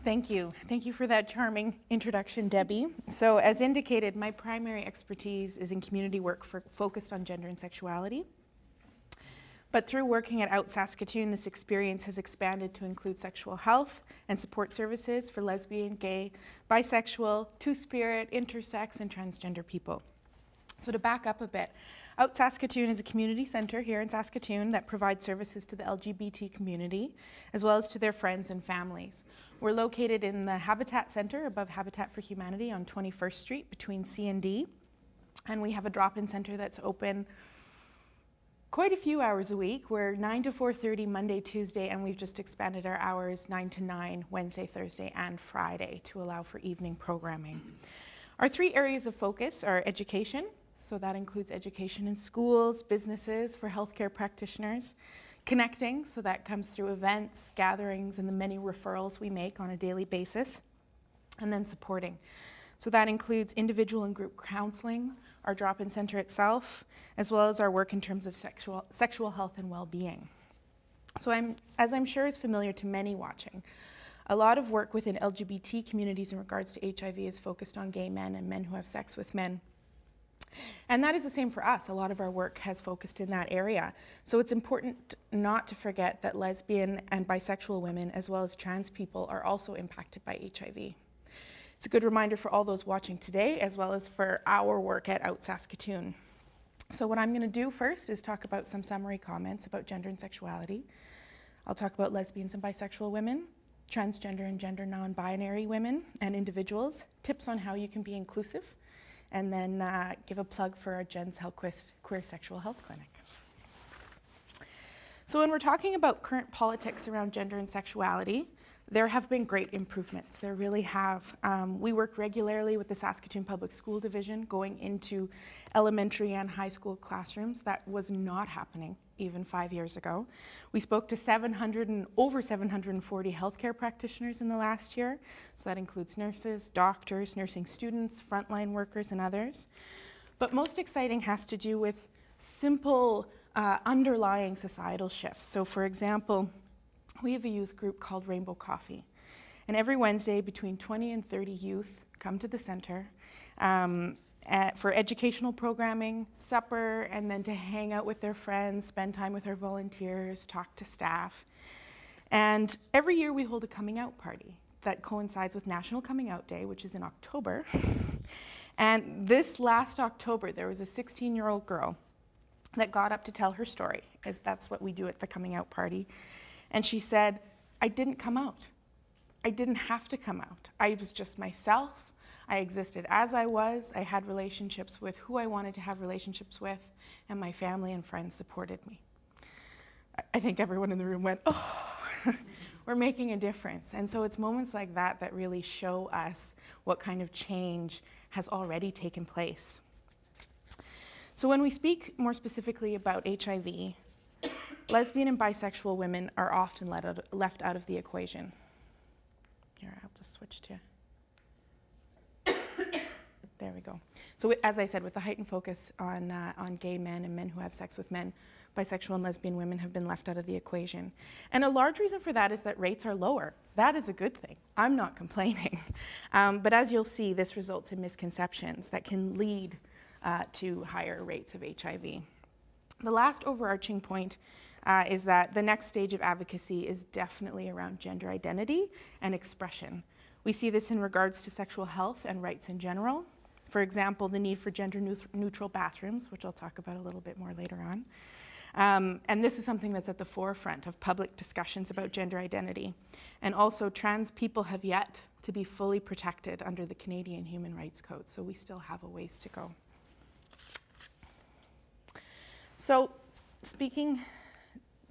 Thank you. Thank you for that charming introduction, Debbie. So as indicated, my primary expertise is in community work focused on gender and sexuality. But through working at Out Saskatoon, this experience has expanded to include sexual health and support services for lesbian, gay, bisexual, two-spirit, intersex, and transgender people. So to back up a bit, Out Saskatoon is a community center here in Saskatoon that provides services to the LGBT community, as well as to their friends and families. We're located in the Habitat Center above Habitat for Humanity on 21st Street between C and D. And we have a drop-in center that's open quite a few hours a week. We're 9 to 4:30 Monday, Tuesday, and we've just expanded our hours 9 to 9 Wednesday, Thursday, and Friday to allow for evening programming. Our three areas of focus are education, so that includes education in schools, businesses, for healthcare practitioners. Connecting, so that comes through events, gatherings, and the many referrals we make on a daily basis. And then supporting. So that includes individual and group counseling, our drop-in center itself, as well as our work in terms of sexual health and well-being. So as I'm sure is familiar to many watching, a lot of work within LGBT communities in regards to HIV is focused on gay men and men who have sex with men. And that is the same for us. A lot of our work has focused in that area. So it's important not to forget that lesbian and bisexual women, as well as trans people, are also impacted by HIV. It's a good reminder for all those watching today, as well as for our work at Out Saskatoon. So what I'm going to do first is talk about some summary comments about gender and sexuality. I'll talk about lesbians and bisexual women, transgender and gender non-binary women and individuals, tips on how you can be inclusive, and then give a plug for our Jens Hellquist Queer Sexual Health Clinic. So when we're talking about current politics around gender and sexuality, there have been great improvements. There really have. We work regularly with the Saskatoon Public School Division going into elementary and high school classrooms. That was not happening even 5 years ago. We spoke to over 740 healthcare practitioners in the last year. So that includes nurses, doctors, nursing students, frontline workers, and others. But most exciting has to do with simple underlying societal shifts. So for example, we have a youth group called Rainbow Coffee. And every Wednesday, between 20 and 30 youth come to the center for educational programming, supper, and then to hang out with their friends, spend time with our volunteers, talk to staff. And every year we hold a coming out party that coincides with National Coming Out Day, which is in October. And this last October, there was a 16-year-old girl that got up to tell her story, as that's what we do at the coming out party. And she said, I didn't come out. I didn't have to come out. I was just myself. I existed as I was. I had relationships with who I wanted to have relationships with, and my family and friends supported me. I think everyone in the room went, oh, we're making a difference. And so it's moments like that that really show us what kind of change has already taken place. So when we speak more specifically about HIV, lesbian and bisexual women are often left out of the equation. Here, I'll just switch to. There we go. So as I said, with the heightened focus on gay men and men who have sex with men, bisexual and lesbian women have been left out of the equation. And a large reason for that is that rates are lower. That is a good thing. I'm not complaining. But as you'll see, this results in misconceptions that can lead to higher rates of HIV. The last overarching point is that the next stage of advocacy is definitely around gender identity and expression. We see this in regards to sexual health and rights in general. For example, the need for gender-neutral bathrooms, which I'll talk about a little bit more later on. And this is something that's at the forefront of public discussions about gender identity. And also, trans people have yet to be fully protected under the Canadian Human Rights Code, so we still have a ways to go. So, speaking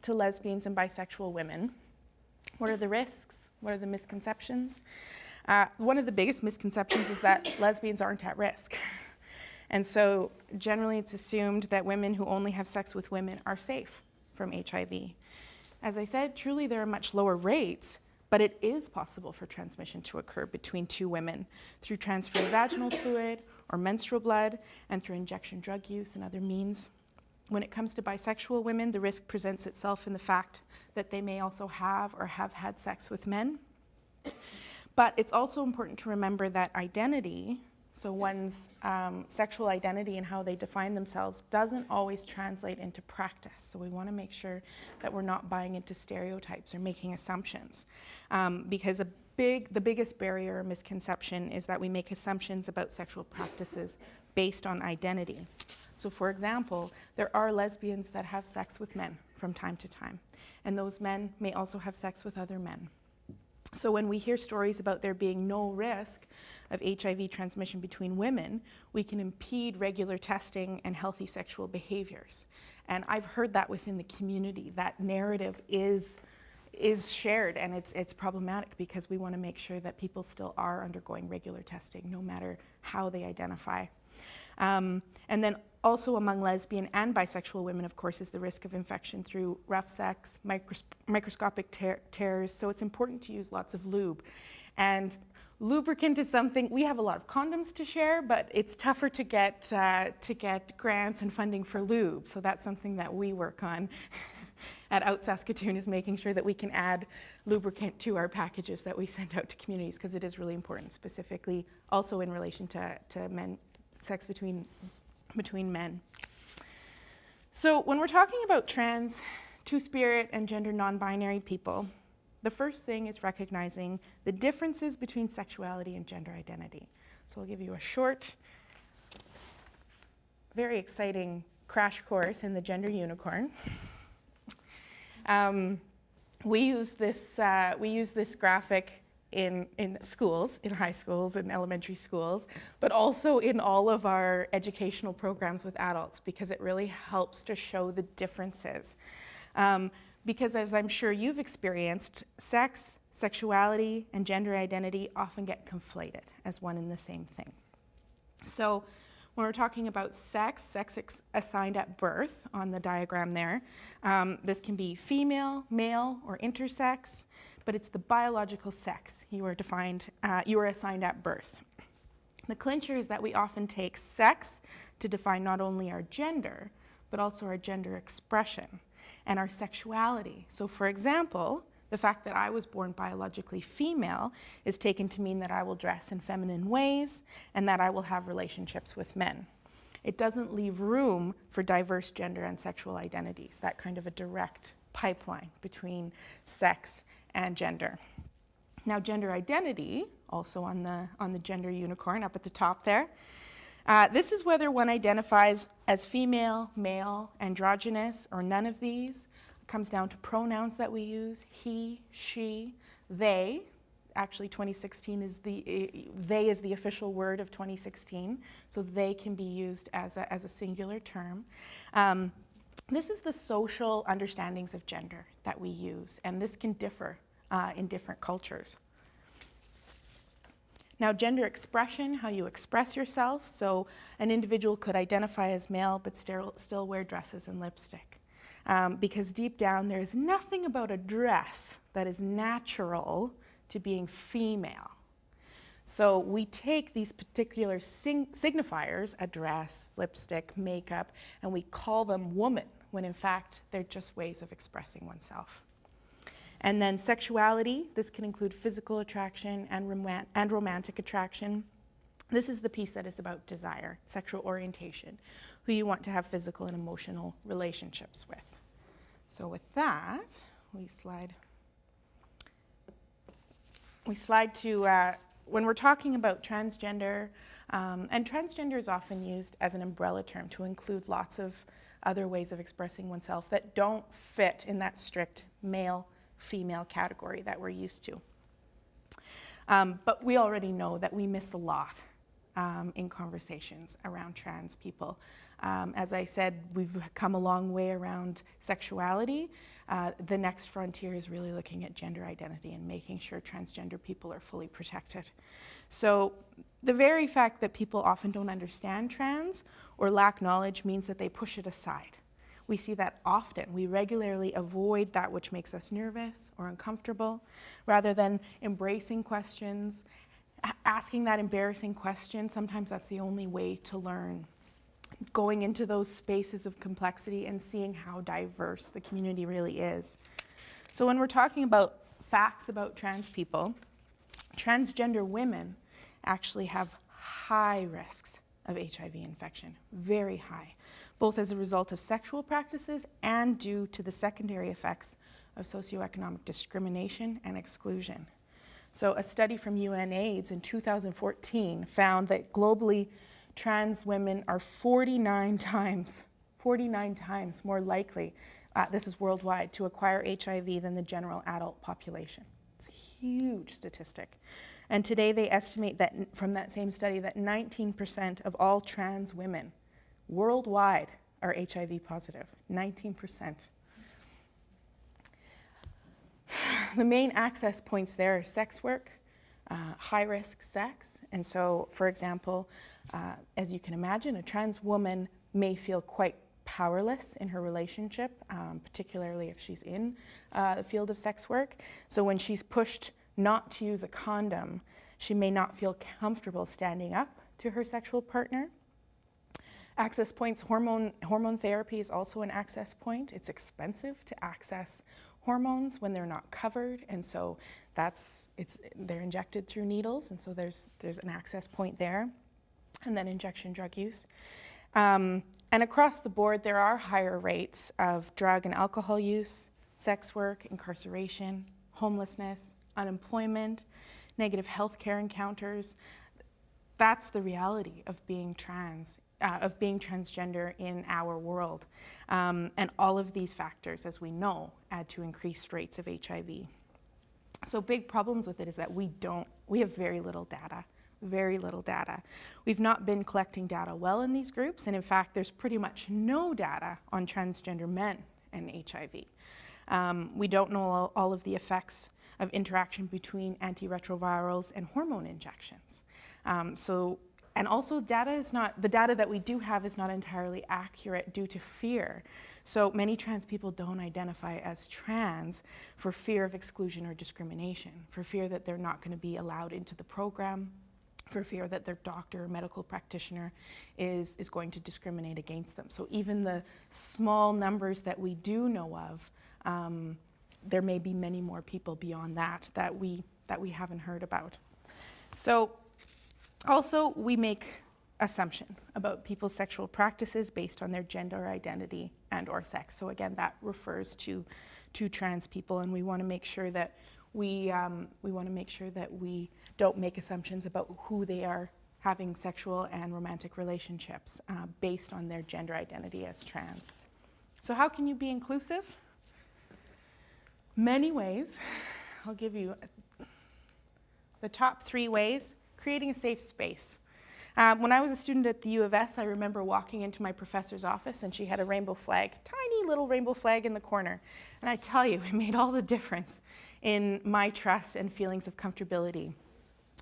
to lesbians and bisexual women, what are the risks? What are the misconceptions? One of the biggest misconceptions is that lesbians aren't at risk. And so generally it's assumed that women who only have sex with women are safe from HIV. As I said, truly there are much lower rates, but it is possible for transmission to occur between two women through transfer of vaginal fluid or menstrual blood and through injection drug use and other means. When it comes to bisexual women, the risk presents itself in the fact that they may also have or have had sex with men. But it's also important to remember that identity, so one's sexual identity and how they define themselves, doesn't always translate into practice. So we want to make sure that we're not buying into stereotypes or making assumptions. Because the biggest barrier or misconception is that we make assumptions about sexual practices based on identity. So for example, there are lesbians that have sex with men from time to time, and those men may also have sex with other men. So when we hear stories about there being no risk of HIV transmission between women, we can impede regular testing and healthy sexual behaviors. And I've heard that within the community. That narrative is shared, and it's problematic because we want to make sure that people still are undergoing regular testing, no matter how they identify. And then also among lesbian and bisexual women, of course, is the risk of infection through rough sex, microscopic tears, so it's important to use lots of lube. And lubricant is something, we have a lot of condoms to share, but it's tougher to get grants and funding for lube, so that's something that we work on at Out Saskatoon, is making sure that we can add lubricant to our packages that we send out to communities, because it is really important, specifically also in relation to men, sex between men. So when we're talking about trans, two-spirit, and gender non-binary people, the first thing is recognizing the differences between sexuality and gender identity. So I'll give you a short, very exciting crash course in the gender unicorn. We use this graphic in schools, in high schools and elementary schools, but also in all of our educational programs with adults, because it really helps to show the differences. Because as I'm sure you've experienced, sex, sexuality, and gender identity often get conflated as one and the same thing. So when we're talking about sex assigned at birth on the diagram there, this can be female, male, or intersex, but it's the biological sex you are assigned at birth. The clincher is that we often take sex to define not only our gender, but also our gender expression and our sexuality. So for example, the fact that I was born biologically female is taken to mean that I will dress in feminine ways and that I will have relationships with men. It doesn't leave room for diverse gender and sexual identities, that kind of a direct pipeline between sex and gender. Now, gender identity, also on the gender unicorn up at the top there, this is whether one identifies as female, male, androgynous, or none of these. It comes down to pronouns that we use: he, she, they. Actually, 2016 is they is the official word of 2016, so they can be used as a singular term. This is the social understandings of gender that we use, and this can differ in different cultures. Now, gender expression, how you express yourself. So an individual could identify as male but still wear dresses and lipstick. Because deep down, there's nothing about a dress that is natural to being female. So we take these particular signifiers, a dress, lipstick, makeup, and we call them woman, when in fact, they're just ways of expressing oneself. And then sexuality, this can include physical attraction and romantic attraction. This is the piece that is about desire, sexual orientation, who you want to have physical and emotional relationships with. So with that, we slide to when we're talking about transgender, and transgender is often used as an umbrella term to include lots of other ways of expressing oneself that don't fit in that strict male-female category that we're used to. But we already know that we miss a lot in conversations around trans people. As I said, we've come a long way around sexuality. The next frontier is really looking at gender identity and making sure transgender people are fully protected. So the very fact that people often don't understand trans or lack knowledge means that they push it aside. We see that often. We regularly avoid that which makes us nervous or uncomfortable, rather than embracing questions, asking that embarrassing question. Sometimes that's the only way to learn. Going into those spaces of complexity and seeing how diverse the community really is. So when we're talking about facts about trans people, Transgender women actually have high risks of HIV infection, very high, both as a result of sexual practices and due to the secondary effects of socioeconomic discrimination and exclusion. So a study from UNAIDS in 2014 found that globally, trans women are 49 times more likely, this is worldwide, to acquire HIV than the general adult population. It's a huge statistic. And today they estimate that from that same study that 19% of all trans women worldwide are HIV positive, 19%. The main access points there are sex work, high-risk sex. And so, for example, as you can imagine, a trans woman may feel quite powerless in her relationship, particularly if she's in the field of sex work. So when she's pushed not to use a condom, she may not feel comfortable standing up to her sexual partner. Access points, hormone therapy is also an access point. It's expensive to access hormones when they're not covered, and so they're injected through needles, and so there's an access point there. And then injection drug use. And across the board, there are higher rates of drug and alcohol use, sex work, incarceration, homelessness, unemployment, negative healthcare encounters. That's the reality of being transgender in our world. And all of these factors, as we know, add to increased rates of HIV. So big problems with it is that we have very little data. We've not been collecting data well in these groups, and in fact, there's pretty much no data on transgender men and HIV. We don't know all of the effects of interaction between antiretrovirals and hormone injections. And also the data that we do have is not entirely accurate due to fear. So many trans people don't identify as trans for fear of exclusion or discrimination, for fear that they're not going to be allowed into the program, for fear that their doctor or medical practitioner is going to discriminate against them. So even the small numbers that we do know of, there may be many more people beyond that we haven't heard about. So also, we make assumptions about people's sexual practices based on their gender identity and or sex. So again, that refers to trans people, and we want to make sure that we don't make assumptions about who they are having sexual and romantic relationships based on their gender identity as trans. So how can you be inclusive? Many ways. I'll give you the top 3 ways. Creating a safe space. When I was a student at the U of S, I remember walking into my professor's office and she had a rainbow flag, tiny little rainbow flag in the corner. And I tell you, it made all the difference in my trust and feelings of comfortability.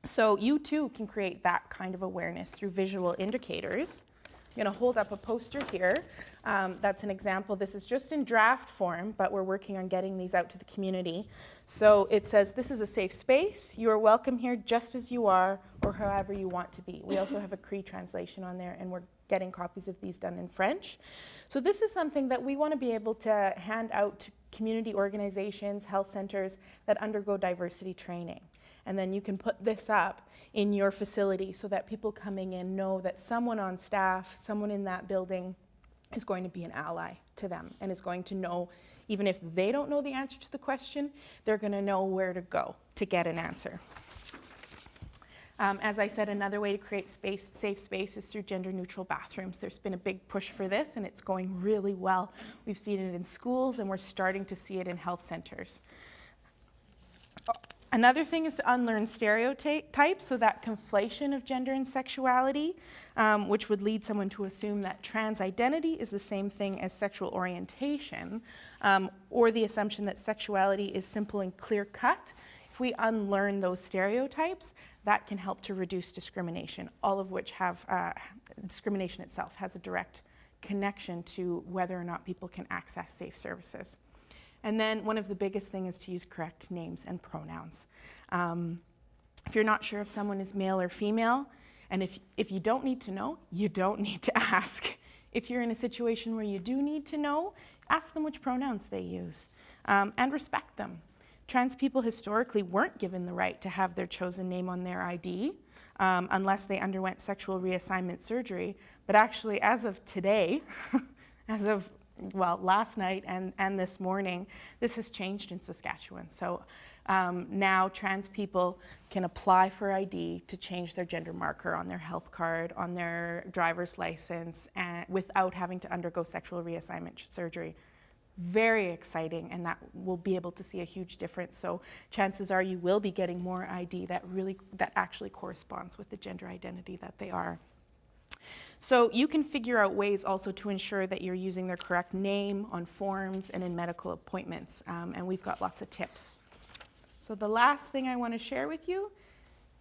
So you too can create that kind of awareness through visual indicators. I'm going to hold up a poster here. That's an example. This is just in draft form, but we're working on getting these out to the community. So it says, this is a safe space. You are welcome here just as you are or however you want to be. We also have a Cree translation on there, and we're getting copies of these done in French. So this is something that we want to be able to hand out to community organizations, health centers that undergo diversity training. And then you can put this up in your facility so that people coming in know that someone on staff, someone in that building is going to be an ally to them and is going to know, even if they don't know the answer to the question, they're going to know where to go to get an answer. As I said, another way to create safe space is through gender-neutral bathrooms. There's been a big push for this, and it's going really well. We've seen it in schools, and we're starting to see it in health centers. Another thing is to unlearn stereotypes, so that conflation of gender and sexuality, which would lead someone to assume that trans identity is the same thing as sexual orientation, or the assumption that sexuality is simple and clear-cut. If we unlearn those stereotypes, that can help to reduce discrimination, all of which have, discrimination itself has a direct connection to whether or not people can access safe services. And then one of the biggest things is to use correct names and pronouns. If you're not sure if someone is male or female, and if you don't need to know, you don't need to ask. If you're in a situation where you do need to know, ask them which pronouns they use, and respect them. trans people historically weren't given the right to have their chosen name on their ID unless they underwent sexual reassignment surgery. But actually, as of today, as of last night and this morning, this has changed in Saskatchewan. So now trans people can apply for ID to change their gender marker on their health card, on their driver's license, and without having to undergo sexual reassignment surgery. Very exciting, and that will be able to see a huge difference. So chances are you will be getting more ID that actually corresponds with the gender identity that they are. So you can figure out ways also to ensure that you're using their correct name on forms and in medical appointments, and we've got lots of tips. So the last thing I want to share with you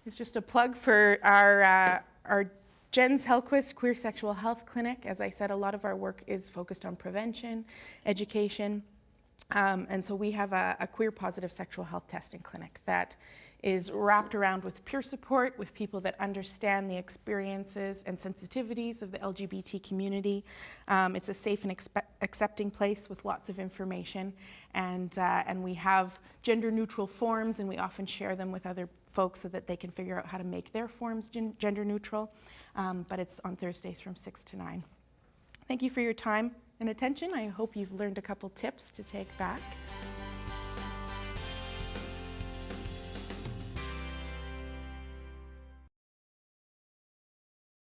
is just a plug for our Jen's Hellquist Queer Sexual Health Clinic. As I said, a lot of our work is focused on prevention, education, and so we have a queer positive sexual health testing clinic that is wrapped around with peer support, with people that understand the experiences and sensitivities of the LGBT community. It's a safe and accepting place with lots of information, and we have gender neutral forms, and we often share them with other folks so that they can figure out how to make their forms gender neutral, but it's on Thursdays from 6 to 9. Thank you for your time and attention. I hope you've learned a couple tips to take back.